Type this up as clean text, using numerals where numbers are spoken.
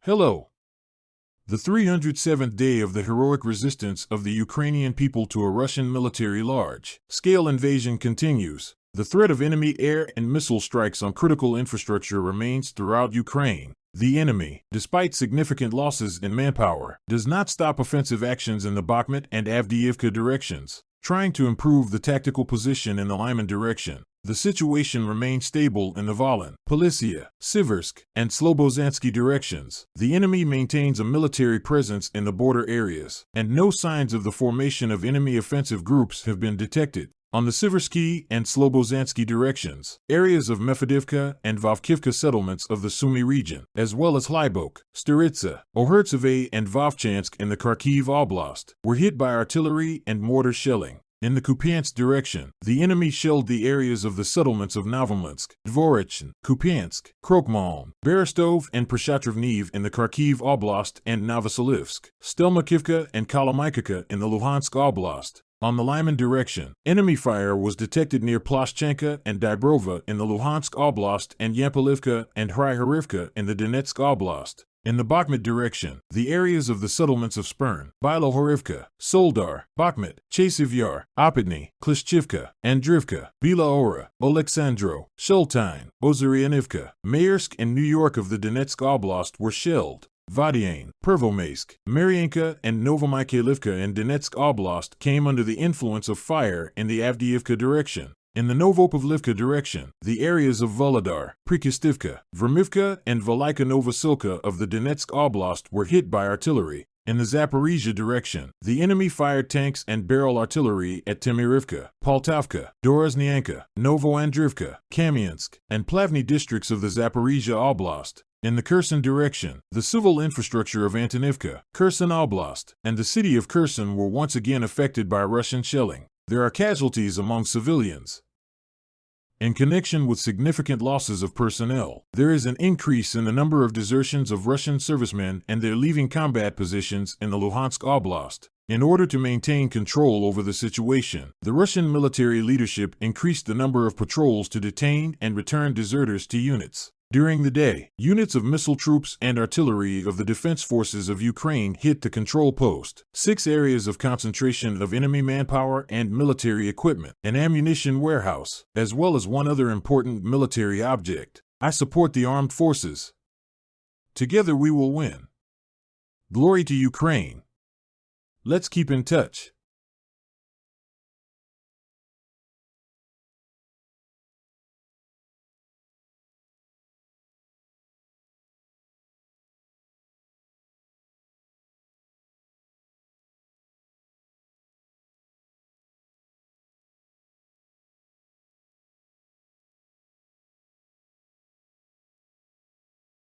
Hello. The 307th day of the heroic resistance of the Ukrainian people to a Russian military large-scale invasion continues. The threat of enemy air and missile strikes on critical infrastructure remains throughout Ukraine. The enemy, despite significant losses in manpower, does not stop offensive actions in the Bakhmut and Avdiivka directions, trying to improve the tactical position in the Lyman direction. The situation remains stable in the Volyn, Polisia, Siversk, and Slobozansky directions. The enemy maintains a military presence in the border areas, and no signs of the formation of enemy offensive groups have been detected. On the Siversky and Slobozansky directions, areas of Mefedivka and Vovkivka settlements of the Sumy region, as well as Hlybok, Staritsa, Ohertseve, and Vovchansk in the Kharkiv Oblast, were hit by artillery and mortar shelling. In the Kupiansk direction, the enemy shelled the areas of the settlements of Novomlinsk, Dvorichin, Kupiansk, Krokmalm, Berestov, and Prashatrovnev in the Kharkiv Oblast and Novoselivsk, Stelmakivka and Kolomykovka in the Luhansk Oblast. On the Lyman direction, enemy fire was detected near Ploshchenka and Dybrova in the Luhansk Oblast and Yampolivka and Hryhorivka in the Donetsk Oblast. In the Bakhmut direction, the areas of the settlements of Spern, Bilohorivka, Soldar, Bakhmut, Chasiv Yar, Opitny, Klishchivka, Andrivka, Bila Ora, Oleksandro, Shultine, Ozaryanivka, Maersk, and New York of the Donetsk Oblast were shelled. Vadiane, Pervomaysk, Maryanka, and Novomykhailivka in Donetsk Oblast came under the influence of fire in the Avdiivka direction. In the Novopavlivka direction, the areas of Volodar, Prikistivka, Vermivka, and Velika Novosilka of the Donetsk Oblast were hit by artillery. In the Zaporizhia direction, the enemy fired tanks and barrel artillery at Temirivka, Poltavka, Doroznyanka, Novoandrivka, Kamiansk, and Plavny districts of the Zaporizhia Oblast. In the Kherson direction, the civil infrastructure of Antonivka, Kherson Oblast, and the city of Kherson were once again affected by Russian shelling. There are casualties among civilians. In connection with significant losses of personnel, there is an increase in the number of desertions of Russian servicemen and their leaving combat positions in the Luhansk Oblast. In order to maintain control over the situation, the Russian military leadership increased the number of patrols to detain and return deserters to units. During the day, units of missile troops and artillery of the defense forces of Ukraine hit the control post, 6 areas of concentration of enemy manpower and military equipment, an ammunition warehouse, as well as one other important military object. I support the armed forces. Together we will win. Glory to Ukraine. Let's keep in touch.